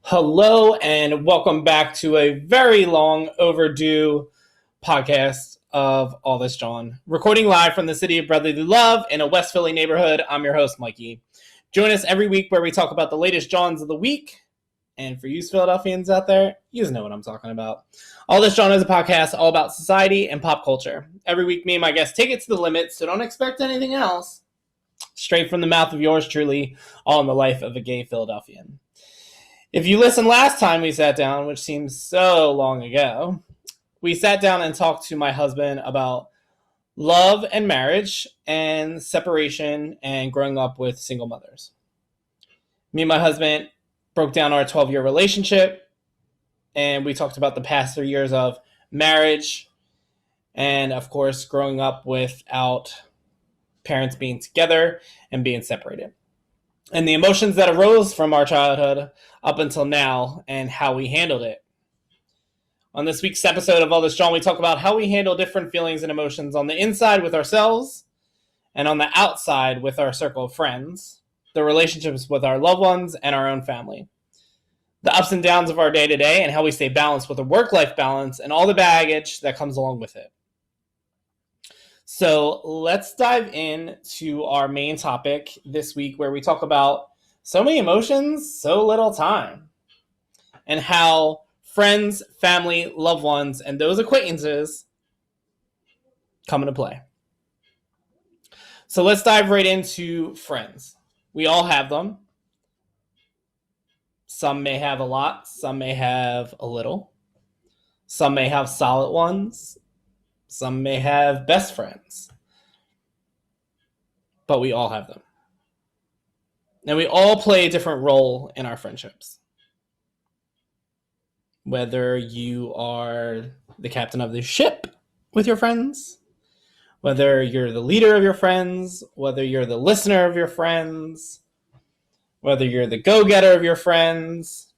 Hello and welcome back to a very long overdue podcast of All This JAWN. Recording live from the city of brotherly love in a West Philly neighborhood. I'm your host, Mikey. Join us every week where we talk about the latest JAWNs of the week. And for you Philadelphians out there, you know what I'm talking about. All This JAWN is a podcast all about society and pop culture. Every week, me and my guests take it to the limit, so don't expect anything else. Straight from the mouth of yours truly, all in the life of a gay Philadelphian. If you listened last time we sat down, which seems so long ago, we sat down and talked to my husband about love and marriage and separation and growing up with single mothers. Me and my husband broke down our 12-year relationship, and we talked about the past 3 years of marriage and, of course, growing up without parents being together and being separated. And the emotions that arose from our childhood up until now and how we handled it. On this week's episode of All This JAWN, we talk about how we handle different feelings and emotions on the inside with ourselves and on the outside with our circle of friends, the relationships with our loved ones and our own family, the ups and downs of our day-to-day and how we stay balanced with a work-life balance and all the baggage that comes along with it. So let's dive into our main topic this week where we talk about so many emotions, so little time, and how friends, family, loved ones, and those acquaintances come into play. So let's dive right into friends. We all have them. Some may have a lot, some may have a little. Some may have solid ones. Some may have best friends, but we all have them. And we all play a different role in our friendships. Whether you are the captain of the ship with your friends, whether you're the leader of your friends, whether you're the listener of your friends, whether you're the go-getter of your friends,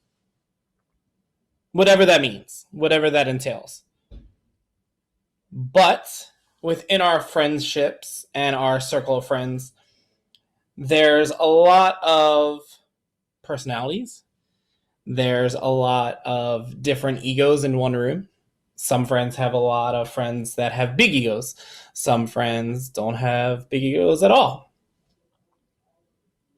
whatever that means, whatever that entails. But within our friendships and our circle of friends, there's a lot of personalities. There's a lot of different egos in one room. Some friends have a lot of friends that have big egos. Some friends don't have big egos at all.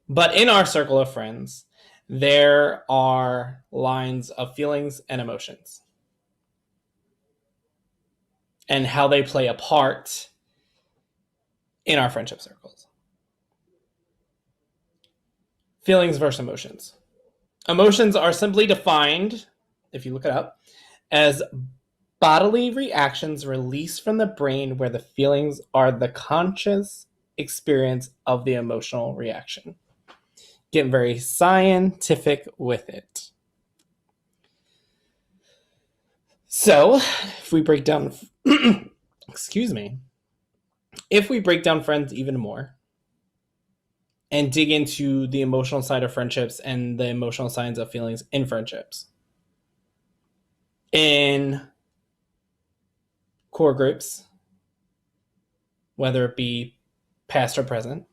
But in our circle of friends, there are lines of feelings and emotions, and how they play a part in our friendship circles. Feelings versus emotions. Emotions are simply defined, if you look it up, as bodily reactions released from the brain where the feelings are the conscious experience of the emotional reaction. Getting very scientific with it. So, if we break down, if we break down friends even more and dig into the emotional side of friendships and the emotional sides of feelings in friendships, in core groups, whether it be past or present,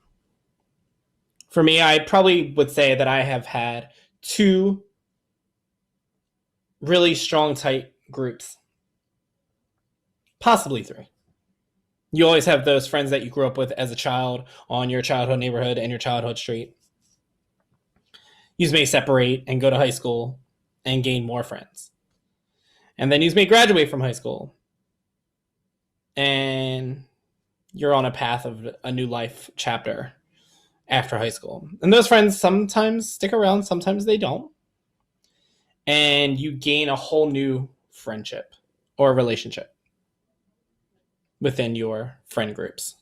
for me, I probably would say that I have had two really strong, tight groups, possibly three. You always have those friends that you grew up with as a child on your childhood neighborhood and your childhood street. You may separate and go to high school and gain more friends. And then you may graduate from high school and you're on a path of a new life chapter after high school. And those friends sometimes stick around, sometimes they don't. And you gain a whole new friendship or relationship within your friend groups.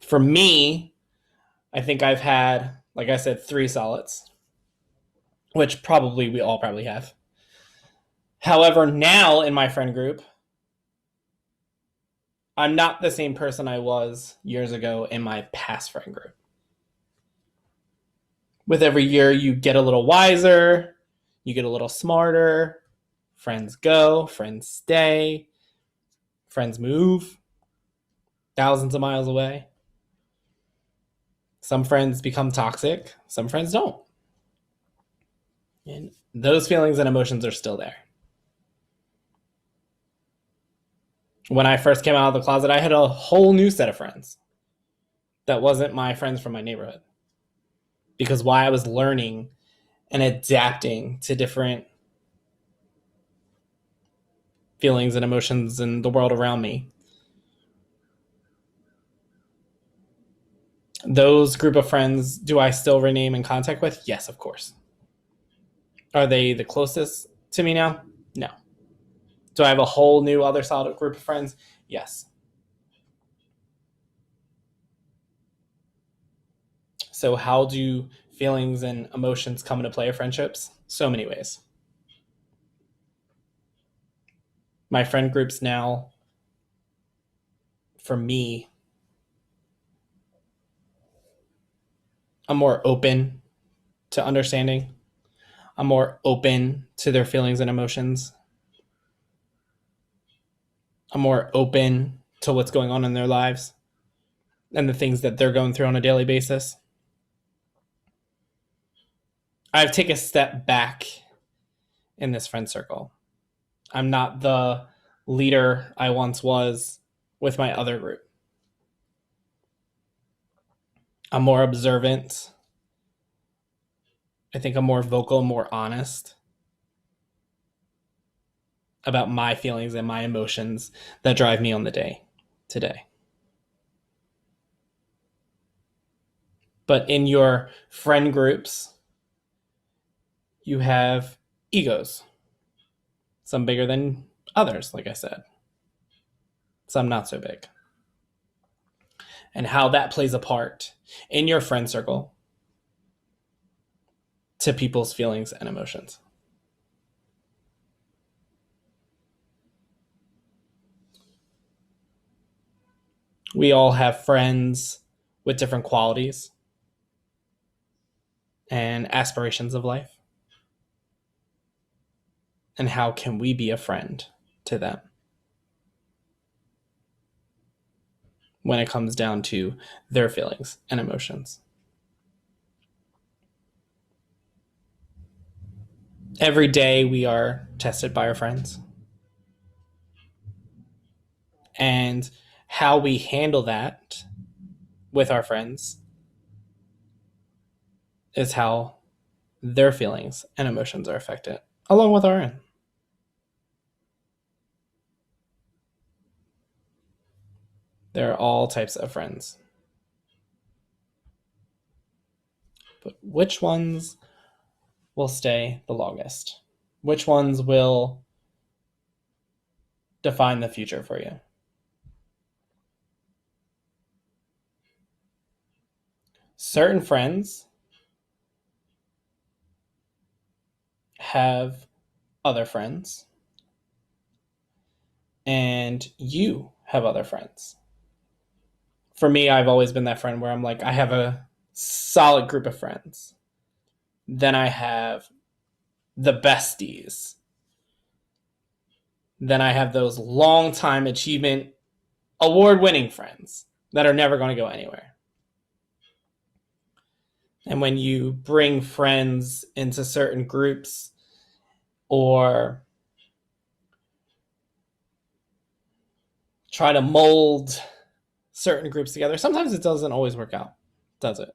For me, I think I've had, like I said, 3 solids, which probably we all probably have. However, now in my friend group, I'm not the same person I was years ago in my past friend group. With every year, you get a little wiser, you get a little smarter, friends go, friends stay, friends move thousands of miles away. Some friends become toxic, some friends don't. And those feelings and emotions are still there. When I first came out of the closet, I had a whole new set of friends that wasn't my friends from my neighborhood. Because while I was learning and adapting to different feelings and emotions in the world around me, those group of friends, do I still remain in contact with? Yes, of course. Are they the closest to me now? No. Do I have a whole new other solid group of friends? Yes. So how do feelings and emotions come into play in friendships? So many ways. My friend groups now, for me, I'm more open to understanding. I'm more open to their feelings and emotions. I'm more open to what's going on in their lives and the things that they're going through on a daily basis. I've taken a step back in this friend circle. I'm not the leader I once was with my other group. I'm more observant. I think I'm more vocal, more honest about my feelings and my emotions that drive me on the day today. But in your friend groups, you have egos, some bigger than others, like I said, some not so big. And how that plays a part in your friend circle to people's feelings and emotions. We all have friends with different qualities and aspirations of life. And how can we be a friend to them when it comes down to their feelings and emotions? Every day we are tested by our friends. And how we handle that with our friends is how their feelings and emotions are affected, along with our own. There are all types of friends. But which ones will stay the longest? Which ones will define the future for you? Certain friends have other friends, and you have other friends. For me, I've always been that friend where I'm like, I have a solid group of friends. Then I have the besties. Then I have those long-time achievement award-winning friends that are never going to go anywhere. And when you bring friends into certain groups or try to mold certain groups together, sometimes it doesn't always work out, does it?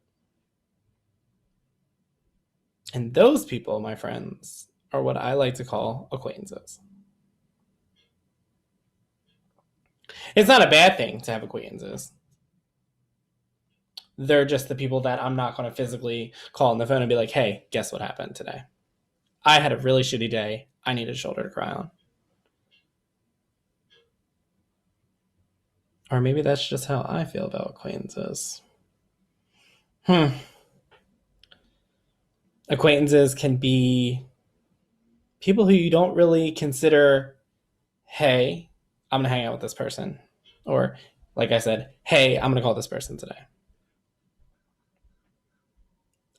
And those people, my friends, are what I like to call acquaintances. It's not a bad thing to have acquaintances. They're just the people that I'm not going to physically call on the phone and be like, hey, guess what happened today? I had a really shitty day. I need a shoulder to cry on. Or maybe that's just how I feel about acquaintances. Acquaintances can be people who you don't really consider, hey, I'm going to hang out with this person. Or, like I said, hey, I'm going to call this person today.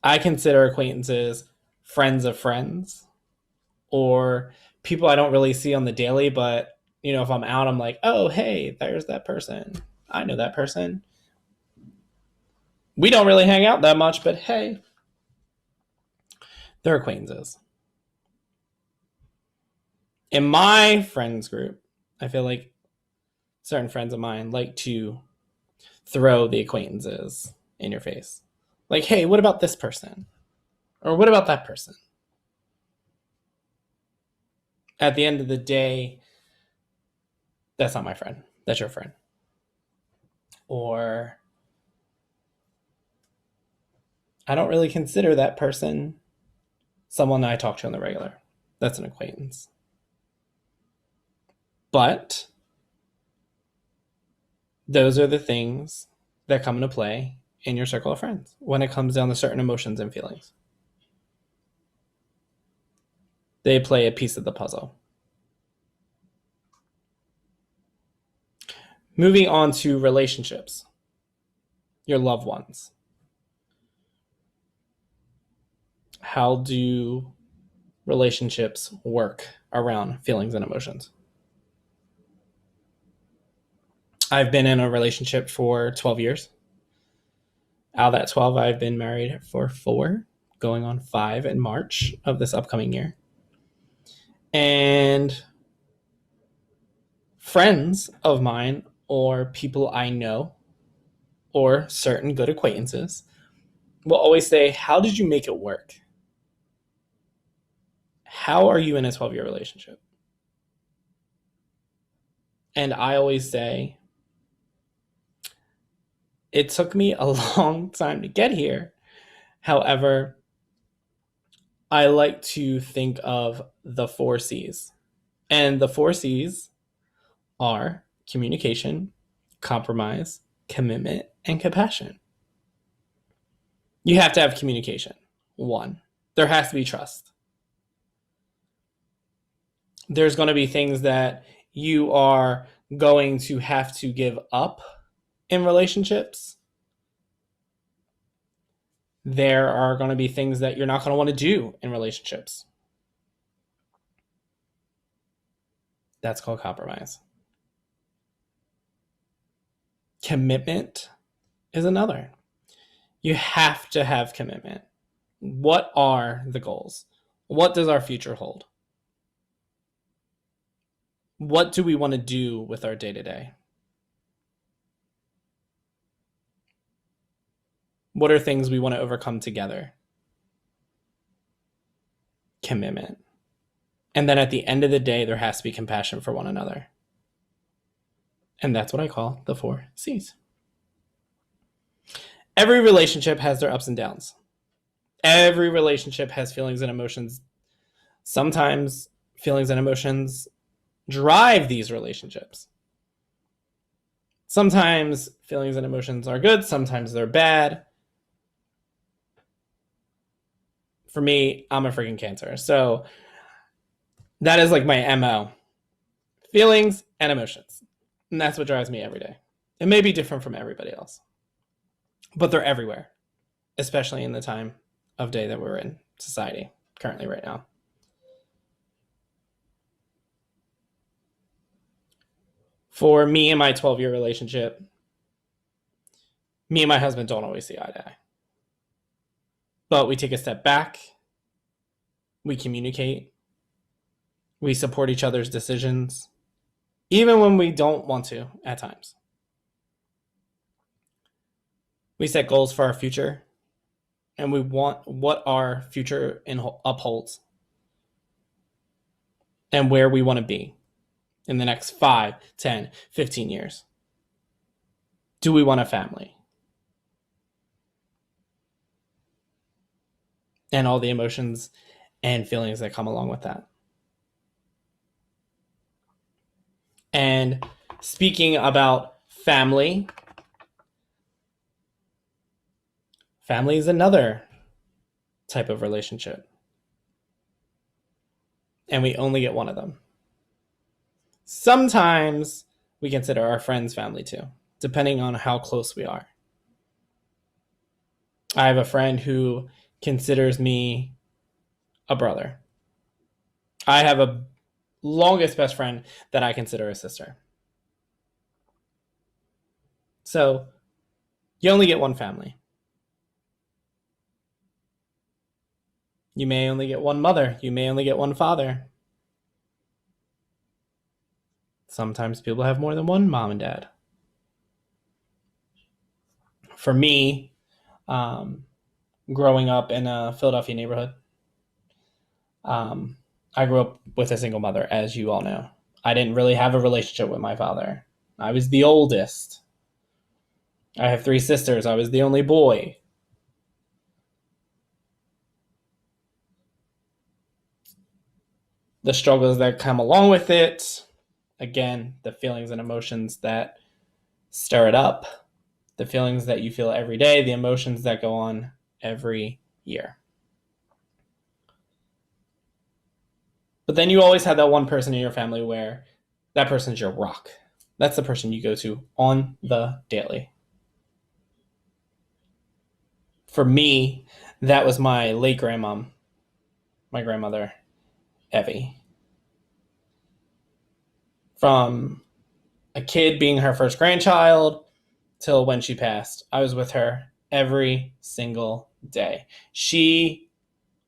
I consider acquaintances friends of friends or people I don't really see on the daily, but, if I'm out, I'm like, oh, hey, there's that person. I know that person. We don't really hang out that much, but hey, they're acquaintances. In my friends group, I feel like certain friends of mine like to throw the acquaintances in your face. Like, hey, what about this person? Or what about that person? At the end of the day, that's not my friend. That's your friend. Or I don't really consider that person someone I talk to on the regular. That's an acquaintance. But those are the things that come into play in your circle of friends when it comes down to certain emotions and feelings. They play a piece of the puzzle. Moving on to relationships, your loved ones. How do relationships work around feelings and emotions? I've been in a relationship for 12 years. Out of that 12, I've been married for 4, going on 5 in March of this upcoming year. And friends of mine or people I know or certain good acquaintances will always say, how did you make it work? How are you in a 12-year relationship? And I always say, it took me a long time to get here. However, I like to think of the 4 C's. And the 4 C's are communication, compromise, commitment, and compassion. You have to have communication. 1, there has to be trust. There's going to be things that you are going to have to give up in relationships. There are going to be things that you're not going to want to do in relationships. That's called compromise. Commitment is another. You have to have commitment. What are the goals? What does our future hold? What do we want to do with our day-to-day? What are things we want to overcome together? Commitment. And then at the end of the day, there has to be compassion for one another. And that's what I call the 4 C's. Every relationship has their ups and downs. Every relationship has feelings and emotions. Sometimes feelings and emotions drive these relationships. Sometimes feelings and emotions are good, sometimes they're bad. For me, I'm a freaking Cancer. So that is like my MO. Feelings and emotions. And that's what drives me every day. It may be different from everybody else, but they're everywhere, especially in the time of day that we're in society currently right now. For me and my 12-year relationship, me and my husband don't always see eye to eye. But we take a step back, we communicate, we support each other's decisions, even when we don't want to at times. We set goals for our future, and we want what our future upholds and where we want to be in the next 5, 10, 15 years. Do we want a family? And all the emotions and feelings that come along with that. And speaking about family, family is another type of relationship. And we only get one of them. Sometimes we consider our friends family too, depending on how close we are. I have a friend who considers me a brother. I have a longest best friend that I consider a sister. So you only get one family. You may only get one mother. You may only get one father. Sometimes people have more than one mom and dad. For me, growing up in a Philadelphia neighborhood, I grew up with a single mother, as you all know. I didn't really have a relationship with my father. I was the oldest. I have 3 sisters. I was the only boy. The struggles that come along with it, again, the feelings and emotions that stir it up, the feelings that you feel every day, the emotions that go on every year. But then you always have that one person in your family where that person's your rock. That's the person you go to on the daily. For me, that was my late grandmom, my grandmother, Evie. From a kid being her first grandchild till when she passed, I was with her every single day. She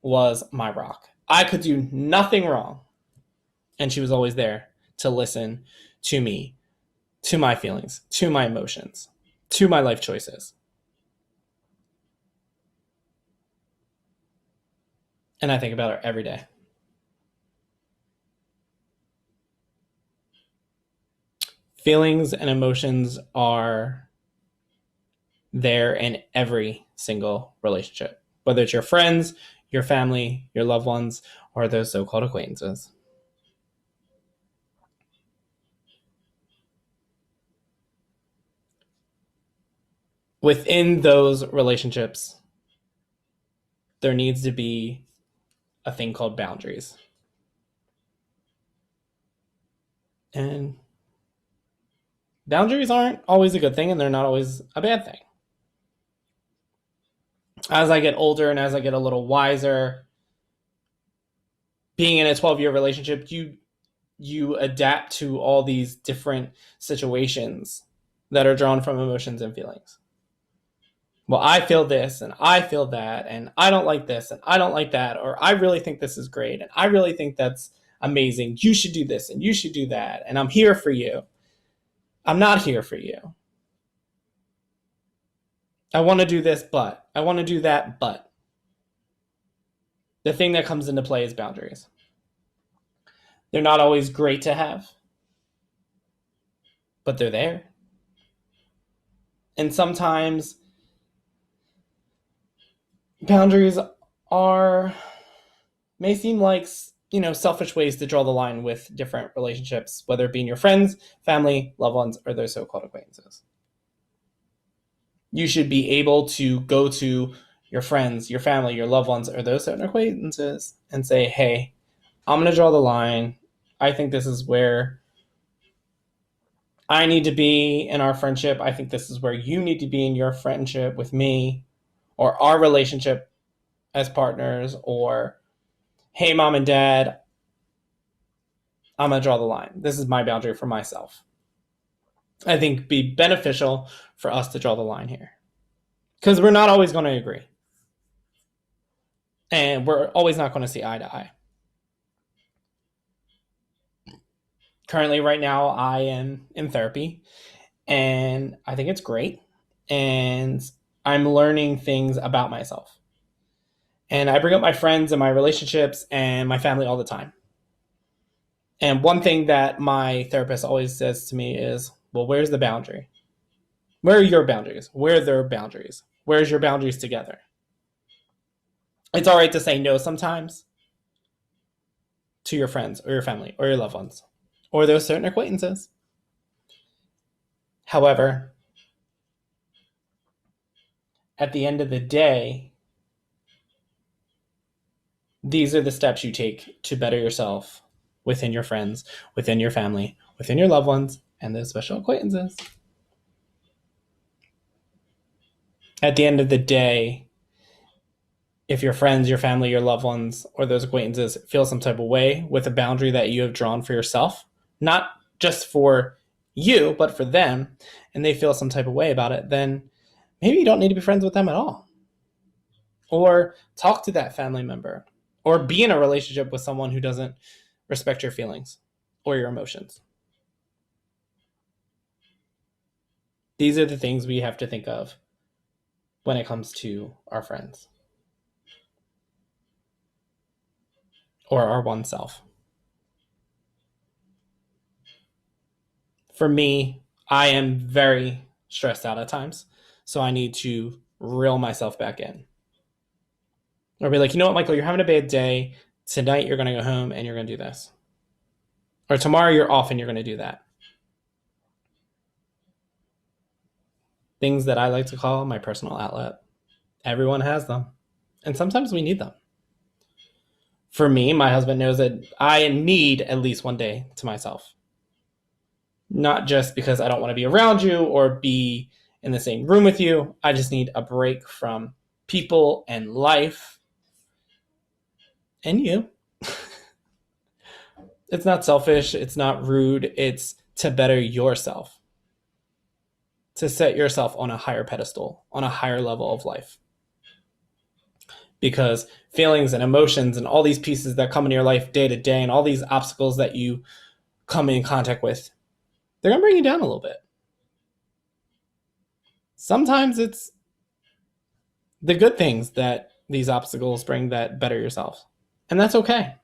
was my rock. I could do nothing wrong, and she was always there to listen to me, to my feelings, to my emotions, to my life choices. And I think about her every day. Feelings and emotions are there in every single relationship, whether it's your friends, your family, your loved ones, or those so-called acquaintances. Within those relationships, there needs to be a thing called boundaries. And boundaries aren't always a good thing, and they're not always a bad thing. As I get older and as I get a little wiser, being in a 12-year relationship, you adapt to all these different situations that are drawn from emotions and feelings. Well, I feel this and I feel that, and I don't like this and I don't like that, or I really think this is great and I really think that's amazing. You should do this and you should do that, and I'm here for you. I'm not here for you. I want to do this, but I want to do that, but the thing that comes into play is boundaries. They're not always great to have, but they're there. And sometimes boundaries may seem like, selfish ways to draw the line with different relationships, whether it be in your friends, family, loved ones, or those so-called acquaintances. You should be able to go to your friends, your family, your loved ones, or those certain acquaintances and say, hey, I'm going to draw the line. I think this is where I need to be in our friendship. I think this is where you need to be in your friendship with me, or our relationship as partners, or, hey, mom and dad, I'm going to draw the line. This is my boundary for myself. I think it'd be beneficial for us to draw the line here, because we're not always going to agree. And we're always not going to see eye to eye. Currently, right now, I am in therapy, and I think it's great. And I'm learning things about myself. And I bring up my friends and my relationships and my family all the time. And one thing that my therapist always says to me is, well, where's the boundary? Where are your boundaries? Where are their boundaries? Where's your boundaries together? It's all right to say no sometimes to your friends or your family or your loved ones or those certain acquaintances. However, at the end of the day, these are the steps you take to better yourself within your friends, within your family, within your loved ones, and those special acquaintances. At the end of the day, if your friends, your family, your loved ones, or those acquaintances feel some type of way with a boundary that you have drawn for yourself, not just for you, but for them, and they feel some type of way about it, then maybe you don't need to be friends with them at all. Or talk to that family member, or be in a relationship with someone who doesn't respect your feelings or your emotions. These are the things we have to think of when it comes to our friends or our one self. For me, I am very stressed out at times, so I need to reel myself back in. Or be like, you know what, Michael, you're having a bad day. Tonight you're going to go home and you're going to do this. Or tomorrow you're off and you're going to do that. Things that I like to call my personal outlet. Everyone has them. And sometimes we need them. For me, my husband knows that I need at least one day to myself. Not just because I don't want to be around you or be in the same room with you. I just need a break from people and life. And you. It's not selfish. It's not rude. It's to better yourself. To set yourself on a higher pedestal, on a higher level of life. Because feelings and emotions and all these pieces that come in your life day to day and all these obstacles that you come in contact with, they're going to bring you down a little bit. Sometimes it's the good things that these obstacles bring that better yourself. And that's okay.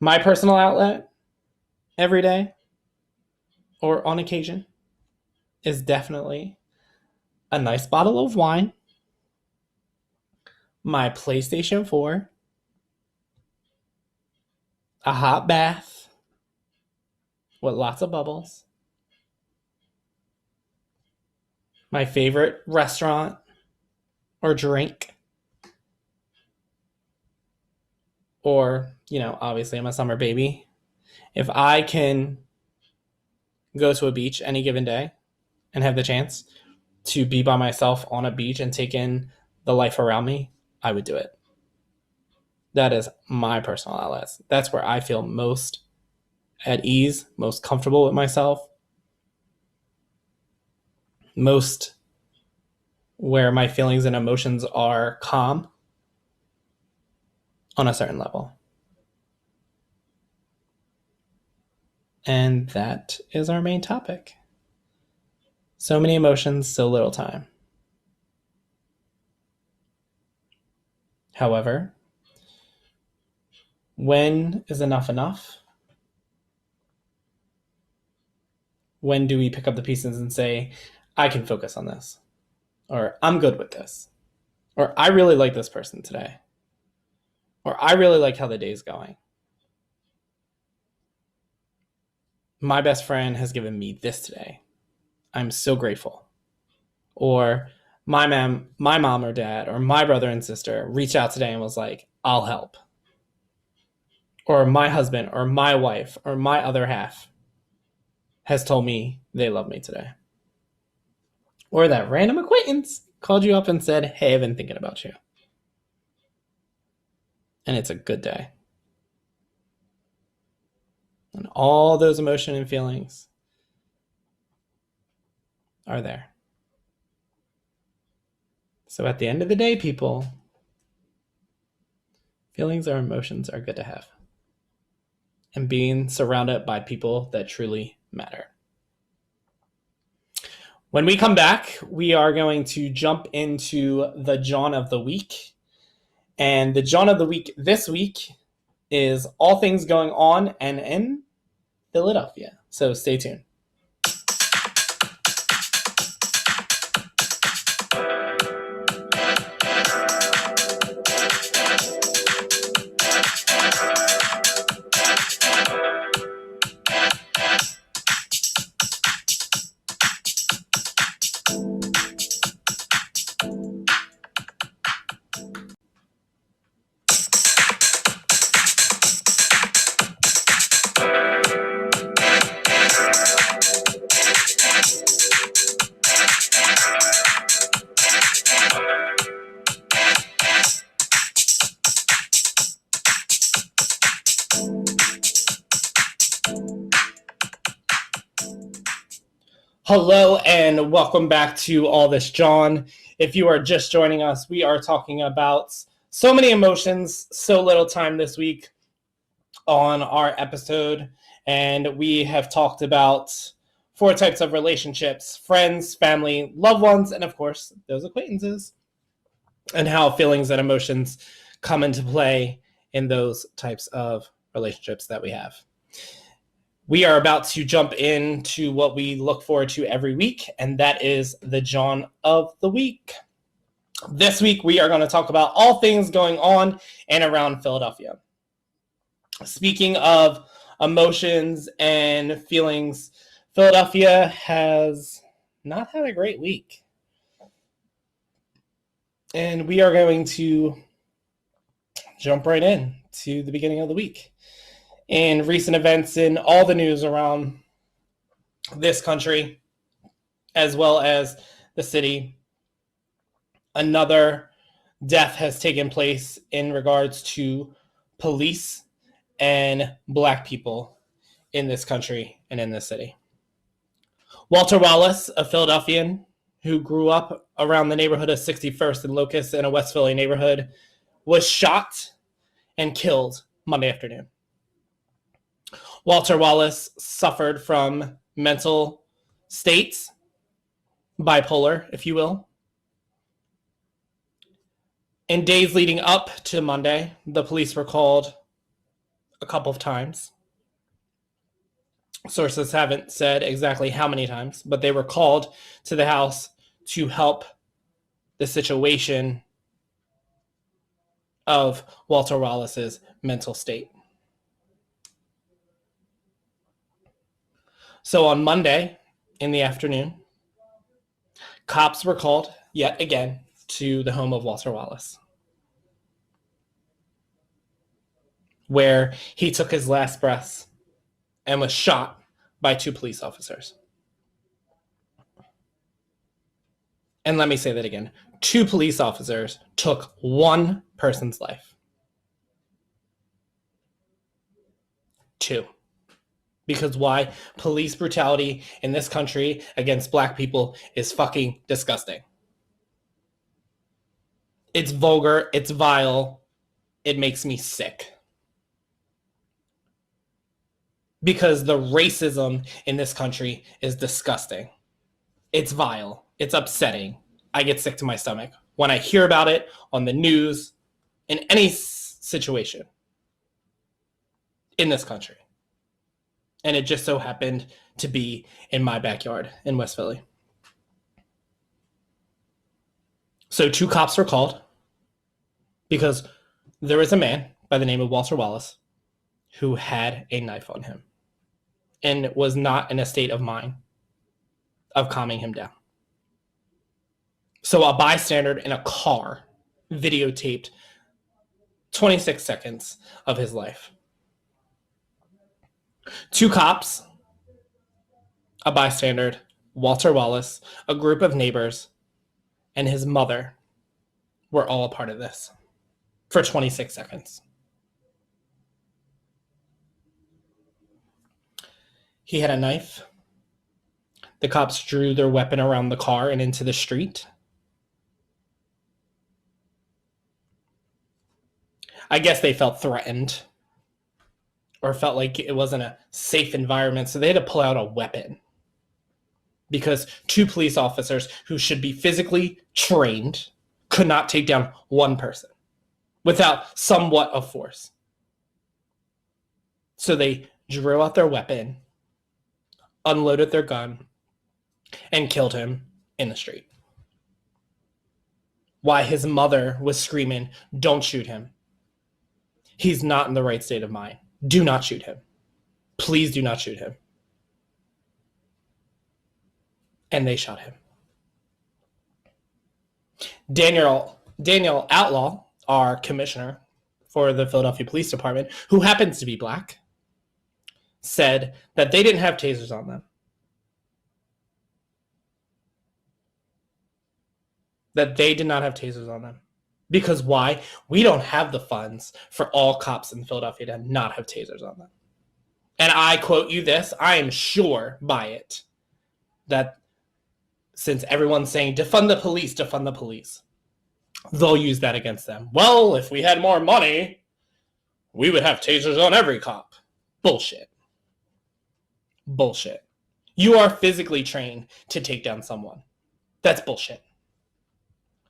My personal outlet every day or on occasion is definitely a nice bottle of wine, my PlayStation 4, a hot bath with lots of bubbles, my favorite restaurant or drink, or, obviously I'm a summer baby. If I can go to a beach any given day and have the chance to be by myself on a beach and take in the life around me, I would do it. That is my personal outlets. That's where I feel most at ease, most comfortable with myself, most where my feelings and emotions are calm on a certain level. And that is our main topic. So many emotions, so little time. However, when is enough enough? When do we pick up the pieces and say, I can focus on this? Or I'm good with this? Or I really like this person today? Or I really like how the day's going? My best friend has given me this today. I'm so grateful. Or my mom or dad or my brother and sister reached out today and was like, I'll help. Or my husband or my wife or my other half has told me they love me today. Or that random acquaintance called you up and said, hey, I've been thinking about you. And it's a good day. And all those emotions and feelings are there. So at the end of the day, people, feelings or emotions are good to have. And being surrounded by people that truly matter. When we come back, we are going to jump into the JAWN of the week. And the JAWN of the week this week is all things going on and in Philadelphia. So stay tuned. Hello and welcome back to All This JAWN. If you are just joining us, we are talking about so many emotions, so little time this week on our episode. And we have talked about 4 types of relationships: friends, family, loved ones, and of course, those acquaintances, and how feelings and emotions come into play in those types of relationships that we have. We are about to jump into what we look forward to every week, and that is the JAWN of the week. This week, we are going to talk about all things going on and around Philadelphia. Speaking of emotions and feelings, Philadelphia has not had a great week. And we are going to jump right in to the beginning of the week. In recent events in all the news around this country, as well as the city, another death has taken place in regards to police and Black people in this country and in this city. Walter Wallace, a Philadelphian who grew up around the neighborhood of 61st and Locust in a West Philly neighborhood, was shot and killed Monday afternoon. Walter Wallace suffered from mental states, bipolar, if you will. In days leading up to Monday, the police were called a couple of times. Sources haven't said exactly how many times, but they were called to the house to help the situation of Walter Wallace's mental state. So on Monday in the afternoon, cops were called yet again to the home of Walter Wallace, where he took his last breaths and was shot by 2 police officers. And let me say that again. 2 police officers took 1 person's life. 2. Because why? Police brutality in this country against Black people is fucking disgusting. It's vulgar. It's vile. It makes me sick. Because the racism in this country is disgusting. It's vile. It's upsetting. I get sick to my stomach when I hear about it on the news, in any situation in this country. And it just so happened to be in my backyard in West Philly. So 2 cops were called because there was a man by the name of Walter Wallace who had a knife on him and was not in a state of mind of calming him down. So a bystander in a car videotaped 26 seconds of his life. 2 cops, a bystander, Walter Wallace, a group of neighbors, and his mother were all a part of this for 26 seconds. He had a knife. The cops drew their weapon around the car and into the street. I guess they felt threatened or felt like it wasn't a safe environment, so they had to pull out a weapon because 2 police officers who should be physically trained could not take down 1 person without somewhat of force. So they drew out their weapon, unloaded their gun, and killed him in the street. Why his mother was screaming, "Don't shoot him. He's not in the right state of mind. Do not shoot him. Please do not shoot him." And they shot him. Daniel Outlaw, our commissioner for the Philadelphia Police Department, who happens to be Black, said that they didn't have tasers on them. That they did not have tasers on them. Because why? We don't have the funds for all cops in Philadelphia to not have tasers on them. And I quote you this, I am sure by it, that since everyone's saying defund the police, they'll use that against them. Well, if we had more money, we would have tasers on every cop. Bullshit. You are physically trained to take down someone. That's bullshit.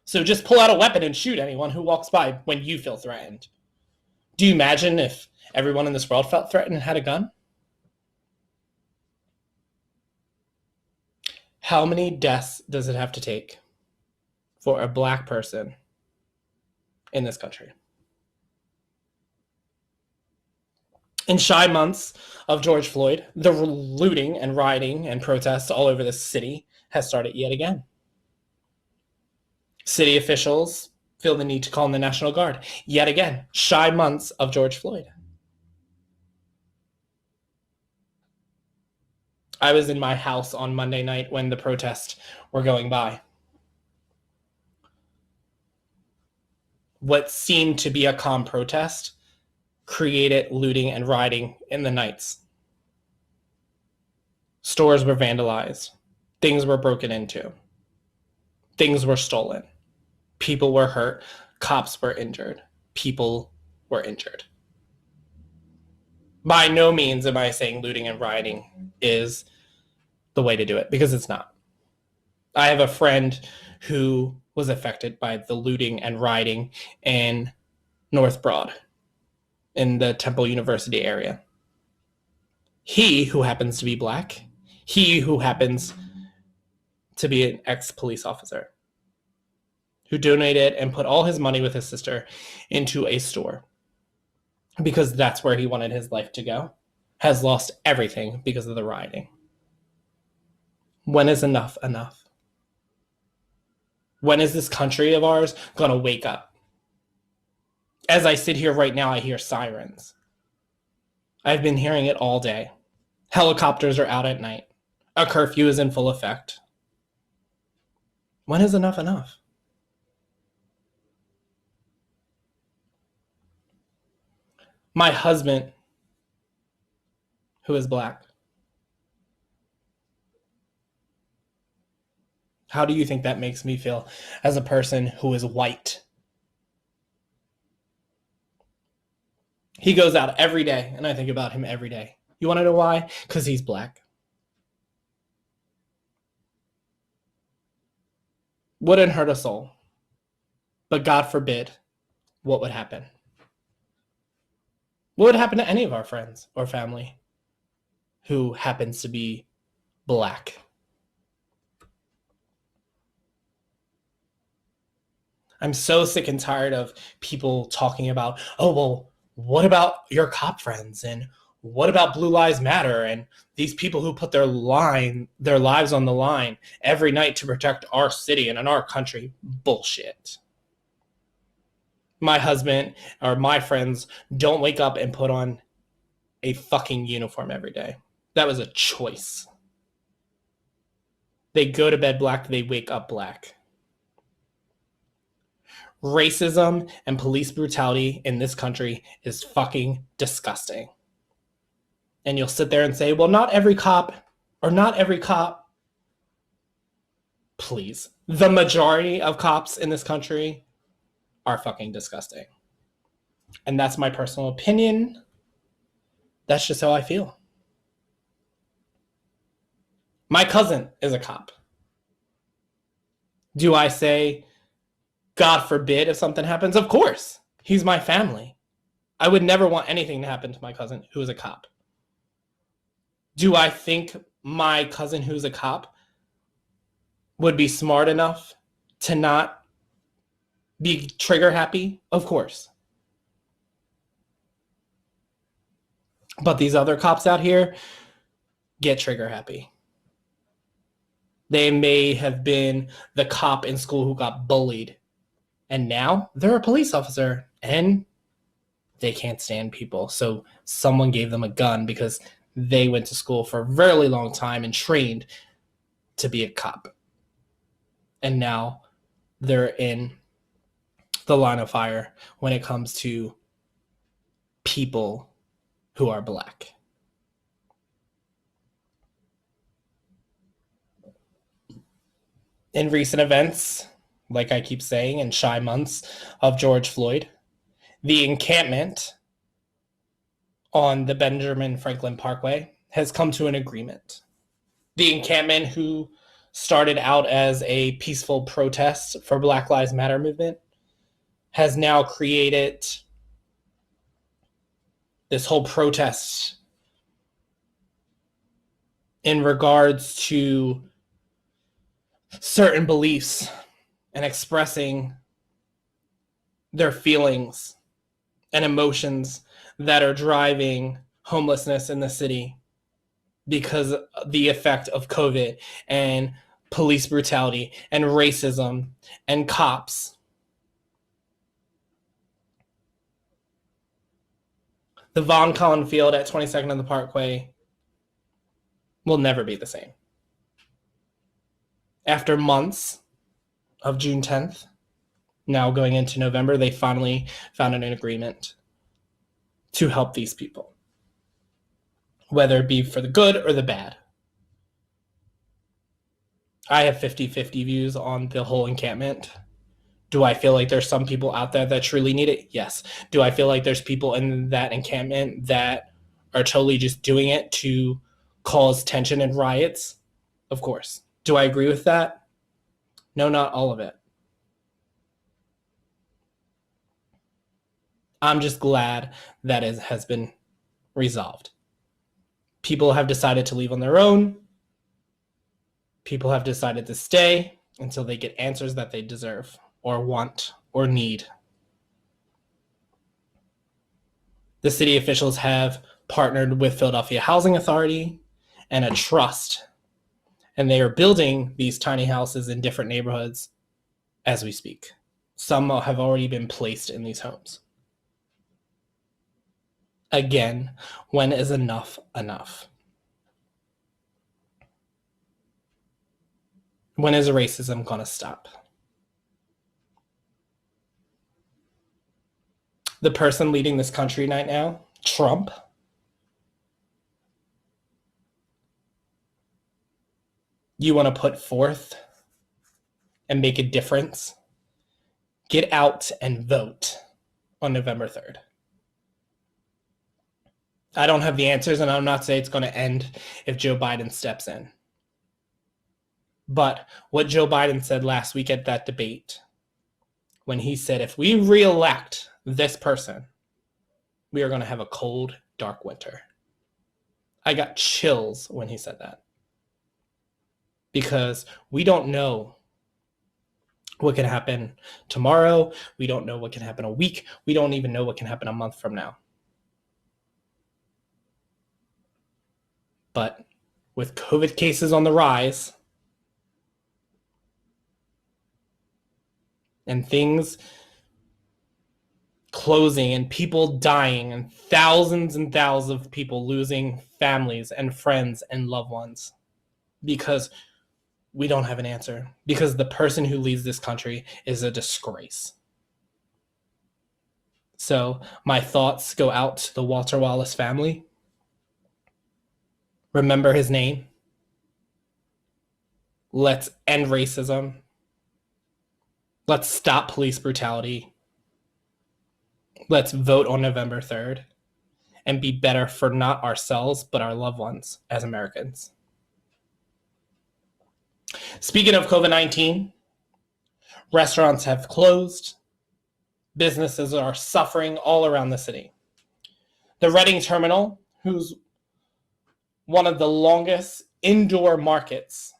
So just pull out a weapon and shoot anyone who walks by when you feel threatened. Do you imagine if everyone in this world felt threatened and had a gun? How many deaths does it have to take for a black person in this country? In shy months of George Floyd, the looting and rioting and protests all over the city has started yet again. City officials feel the need to call in the National Guard yet again. Shy months of George Floyd. I was in my house on Monday night when the protests were going by. What seemed to be a calm protest created looting and rioting in the nights. Stores were vandalized. Things were broken into. Things were stolen. People were hurt. Cops were injured. People were injured. By no means am I saying looting and rioting is the way to do it, because it's not. I have a friend who was affected by the looting and rioting in North Broad, in the Temple University area. He, who happens to be black, he who happens to be an ex-police officer, who donated and put all his money with his sister into a store because that's where he wanted his life to go, has lost everything because of the rioting. When is enough enough? When is this country of ours going to wake up? As I sit here right now, I hear sirens. I've been hearing it all day. Helicopters are out at night. A curfew is in full effect. When is enough enough? My husband, who is black, how do you think that makes me feel as a person who is white? He goes out every day, and I think about him every day. You want to know why? Because he's black. Wouldn't hurt a soul. But God forbid, what would happen? What would happen to any of our friends or family who happens to be black? I'm so sick and tired of people talking about, oh, well, what about your cop friends? And what about Blue Lives Matter? And these people who put their lives on the line every night to protect our city and in our country. Bullshit. My husband or my friends don't wake up and put on a fucking uniform every day. That was a choice. They go to bed black, they wake up black. Racism and police brutality in this country is fucking disgusting. And you'll sit there and say, well, not every cop. Please. The majority of cops in this country are fucking disgusting. And that's my personal opinion. That's just how I feel. My cousin is a cop. Do I say, God forbid if something happens? Of course. He's my family. I would never want anything to happen to my cousin who is a cop. Do I think my cousin who's a cop would be smart enough to not be trigger happy? Of course. But these other cops out here get trigger happy. They may have been the cop in school who got bullied, and now they're a police officer and they can't stand people. So someone gave them a gun because they went to school for a very long time and trained to be a cop. And now they're in the line of fire when it comes to people who are black. In recent events, like I keep saying, in shy months of George Floyd, the encampment on the Benjamin Franklin Parkway has come to an agreement. The encampment, who started out as a peaceful protest for Black Lives Matter movement, has now created this whole protest in regards to certain beliefs and expressing their feelings and emotions that are driving homelessness in the city because of the effect of COVID and police brutality and racism and cops. The Von Collin Field at 22nd and the Parkway will never be the same. After months of June 10th, now going into November, they finally found an agreement to help these people, whether it be for the good or the bad. I have 50-50 views on the whole encampment. Do I feel like there's some people out there that truly need it? Yes. Do I feel like there's people in that encampment that are totally just doing it to cause tension and riots? Of course. Do I agree with that? No, not all of it. I'm just glad that it has been resolved. People have decided to leave on their own. People have decided to stay until they get answers that they deserve or want or need. The city officials have partnered with Philadelphia Housing Authority and a trust, and they are building these tiny houses in different neighborhoods as we speak. Some have already been placed in these homes. Again, when is enough enough? When is racism going to stop? The person leading this country right now, Trump, you want to put forth and make a difference? Get out and vote on November 3rd. I don't have the answers, and I'm not saying it's going to end if Joe Biden steps in. But what Joe Biden said last week at that debate, when he said, if we reelect this person, we are going to have a cold, dark winter. I got chills when he said that. Because we don't know what can happen tomorrow. We don't know what can happen a week. We don't even know what can happen a month from now. But with COVID cases on the rise and things closing and people dying and thousands of people losing families and friends and loved ones because we don't have an answer, because the person who leads this country is a disgrace. So my thoughts go out to the Walter Wallace family. Remember his name. Let's end racism. Let's stop police brutality. Let's vote on November 3rd and be better for not ourselves, but our loved ones as Americans. Speaking of COVID-19, restaurants have closed. Businesses are suffering all around the city. The Reading Terminal, who's one of the longest indoor markets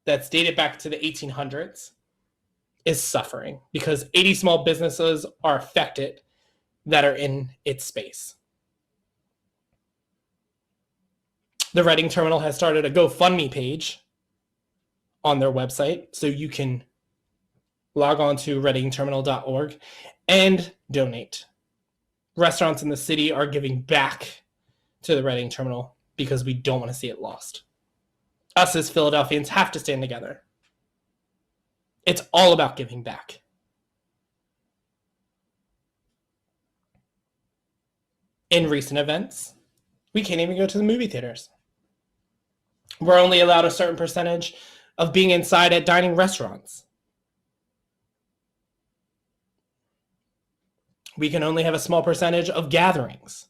that's dated back to the 1800s, is suffering because 80 small businesses are affected that are in its space. The Reading Terminal has started a GoFundMe page on their website, so you can log on to readingterminal.org and donate. Restaurants in the city are giving back to the Reading Terminal because we don't want to see it lost. Us as Philadelphians have to stand together. It's all about giving back. In recent events, we can't even go to the movie theaters. We're only allowed a certain percentage of being inside at dining restaurants. We can only have a small percentage of gatherings.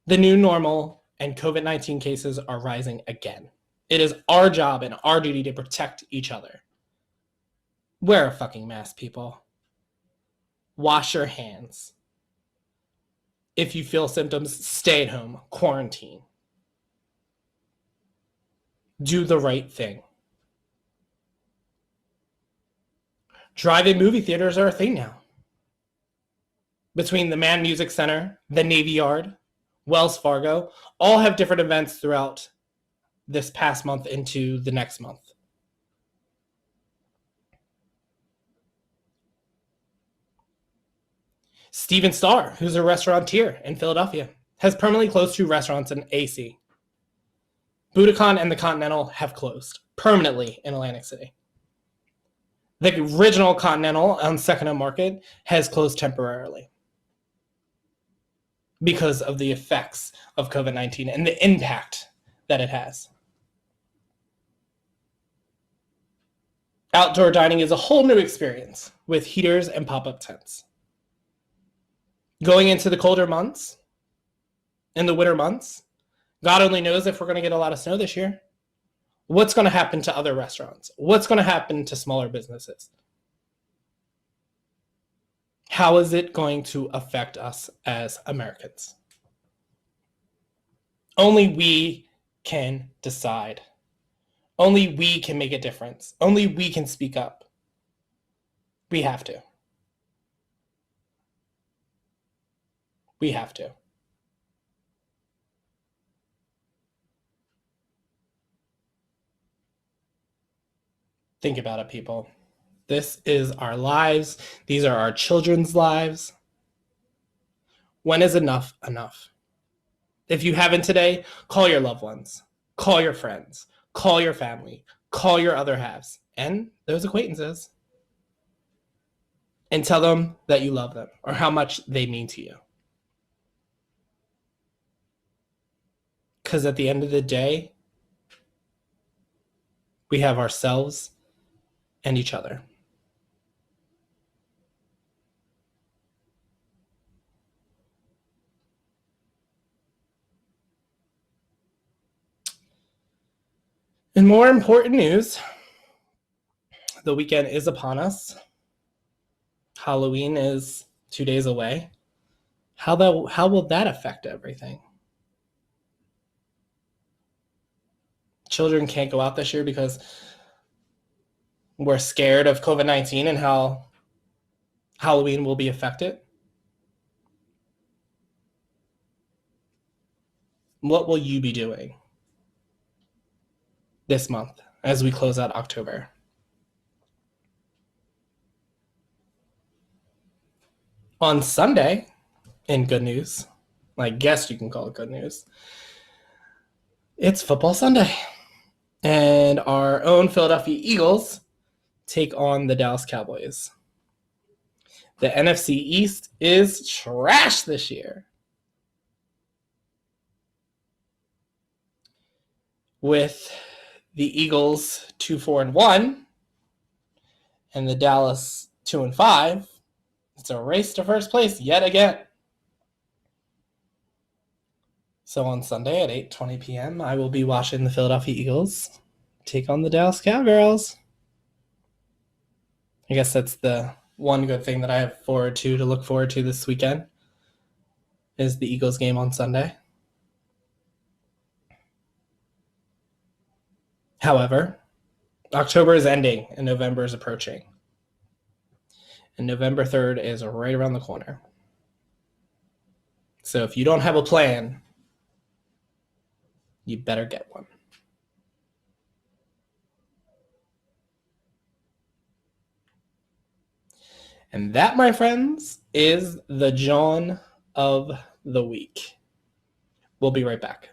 The new normal and COVID-19 cases are rising again. It is our job and our duty to protect each other. Wear a fucking mask, people. Wash your hands. If you feel symptoms, stay at home. Quarantine. Do the right thing. Drive-in movie theaters are a thing now. Between the Mann Music Center, the Navy Yard, Wells Fargo, all have different events throughout this past month into the next month. Steven Starr, who's a restaurateur in Philadelphia, has permanently closed 2 restaurants in AC. Budokan and the Continental have closed permanently in Atlantic City. The original Continental on 2nd and Market has closed temporarily because of the effects of COVID-19 and the impact that it has. Outdoor dining is a whole new experience with heaters and pop-up tents. Going into the colder months, in the winter months, God only knows if we're going to get a lot of snow this year. What's going to happen to other restaurants? What's going to happen to smaller businesses? How is it going to affect us as Americans? Only we can decide. Only we can make a difference. Only we can speak up. We have to. We have to. Think about it, people. This is our lives. These are our children's lives. When is enough enough? If you haven't today, call your loved ones. Call your friends. Call your family. Call your other halves. And those acquaintances. And tell them that you love them or how much they mean to you. Because at the end of the day, we have ourselves and each other. In more important news, the weekend is upon us. Halloween is 2 days away. How will that affect everything? Children can't go out this year because we're scared of COVID-19 and how Halloween will be affected. What will you be doing this month as we close out October? On Sunday, in good news, I guess you can call it good news, it's Football Sunday. And our own Philadelphia Eagles take on the Dallas Cowboys. The NFC East is trash this year. With the Eagles 2-4-1 and the Dallas 2-5, it's a race to first place yet again. So on Sunday at 8:20 p.m., I will be watching the Philadelphia Eagles take on the Dallas Cowgirls. I guess that's the one good thing that I have to look forward to this weekend is the Eagles game on Sunday. However, October is ending and November is approaching. And November 3rd is right around the corner. So if you don't have a plan, you better get one. And that, my friends, is the JAWN of the week. We'll be right back.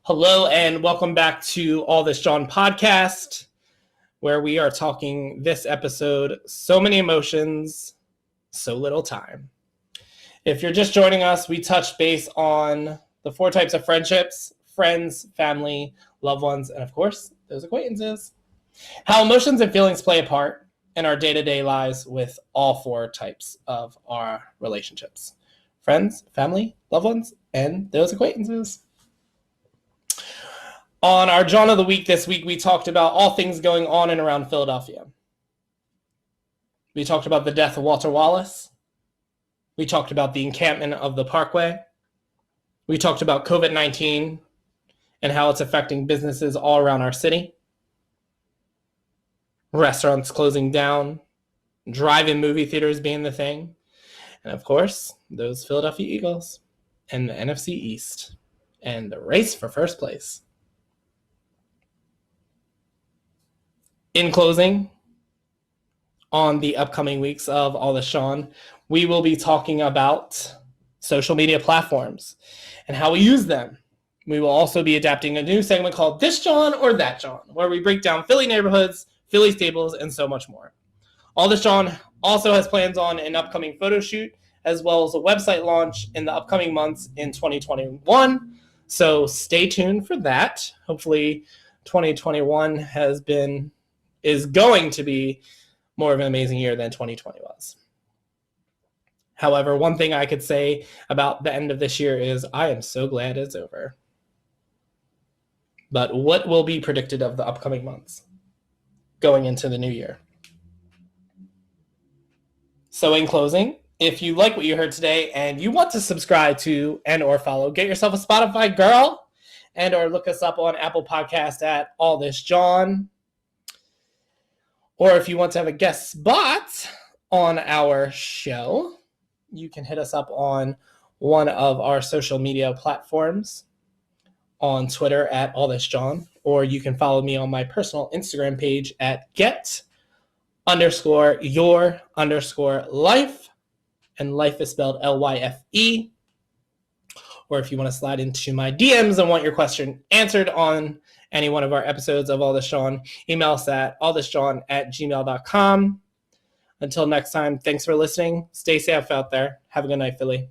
Hello and welcome back to All This JAWN podcast, where we are talking this episode, so many emotions, so little time. If you're just joining us, we touched base on the 4 types of friendships: friends, family, loved ones, and of course, those acquaintances. How emotions and feelings play a part in our day-to-day lives with all 4 types of our relationships: friends, family, loved ones, and those acquaintances. On our JAWN of the Week this week, we talked about all things going on and around Philadelphia. We talked about the death of Walter Wallace. We talked about the encampment of the Parkway. We talked about COVID-19 and how it's affecting businesses all around our city. Restaurants closing down, drive-in movie theaters being the thing, and of course, those Philadelphia Eagles and the NFC East and the race for first place. In closing, on the upcoming weeks of All This JAWN, we will be talking about social media platforms and how we use them. We will also be adapting a new segment called This JAWN or That JAWN, where we break down Philly neighborhoods, Philly stables, and so much more. All This JAWN also has plans on an upcoming photo shoot, as well as a website launch in the upcoming months in 2021. So stay tuned for that. Hopefully 2021 is going to be more of an amazing year than 2020 was. However, one thing I could say about the end of this year is I am so glad it's over. But what will be predicted of the upcoming months going into the new year? So in closing, if you like what you heard today and you want to subscribe to and or follow, get yourself a Spotify girl, and or look us up on Apple Podcast at All This JAWN. Or if you want to have a guest spot on our show, you can hit us up on one of our social media platforms, on Twitter at ALLTHISJAWN, or you can follow me on my personal Instagram page at get_your_life, and life is spelled LYFE. Or if you want to slide into my DMs and want your question answered on any one of our episodes of All This JAWN, email us at allthisjawn@gmail.com. Until next time, thanks for listening. Stay safe out there. Have a good night, Philly.